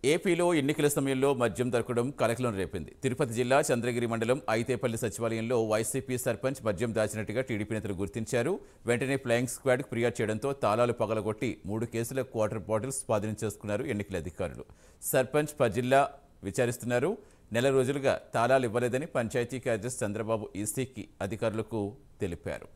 ఏపీలో ఎన్నికల సమయంలో మద్యం దొరకడం కలకలం రేపింది. తిరుపతి జిల్లా చంద్రగిరి మండలం ఐతేపల్లి సచివాలయంలో వైసీపీ సర్పంచ్ మద్యం దాచినట్టుగా టీడీపీ నేతలు గుర్తించారు. వెంటనే ఫ్లయింగ్ స్క్వాడ్కు ఫిర్యాదు చేయడంతో తాళాలు పగలగొట్టి 3 కేసుల క్వార్టర్ బాటిల్స్ స్వాధీనం చేసుకున్నారు ఎన్నికల అధికారులు. సర్పంచ్ పజిల్లా విచారిస్తున్నారు. నెల రోజులుగా తాళాలు ఇవ్వలేదని పంచాయతీ కార్యదర్శి చంద్రబాబు ఈసీకి అధికారులకు తెలిపారు.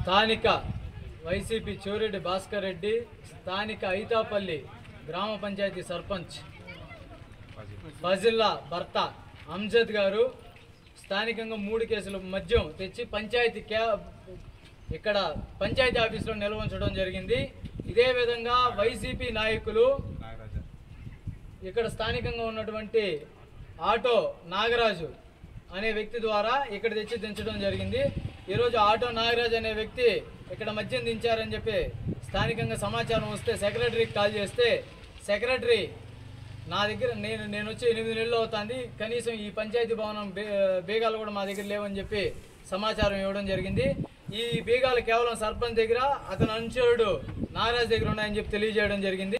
స్థానిక వైసీపీ చోరెడ్డి భాస్కర్ రెడ్డి, స్థానిక ఐతాపల్లి గ్రామ పంచాయతీ సర్పంచ్ ఫజిల్లా భర్త అంజద్ గారు స్థానికంగా 3 కేసులు మద్యం తెచ్చి ఇక్కడ పంచాయతీ ఆఫీసులో నిల్వ ఉంచడం జరిగింది. ఇదే విధంగా వైసీపీ నాయకులు ఇక్కడ స్థానికంగా ఉన్నటువంటి ఆటో నాగరాజు అనే వ్యక్తి ద్వారా ఇక్కడ తెచ్చి దించడం జరిగింది. ఈరోజు ఆటో నాగరాజ్ అనే వ్యక్తి ఇక్కడ మద్యం దించారని చెప్పి స్థానికంగా సమాచారం వస్తే సెక్రటరీకి కాల్ చేస్తే సెక్రటరీ నా దగ్గర నేను వచ్చి 8 నెలలు అవుతుంది, కనీసం ఈ పంచాయతీ భవనం బీగాలు కూడా మా దగ్గర లేవని చెప్పి సమాచారం ఇవ్వడం జరిగింది. ఈ బీగాలు కేవలం సర్పంచ్ దగ్గర, అతను అనుచరుడు నాగరాజ్ దగ్గర ఉన్నాయని చెప్పి తెలియజేయడం జరిగింది.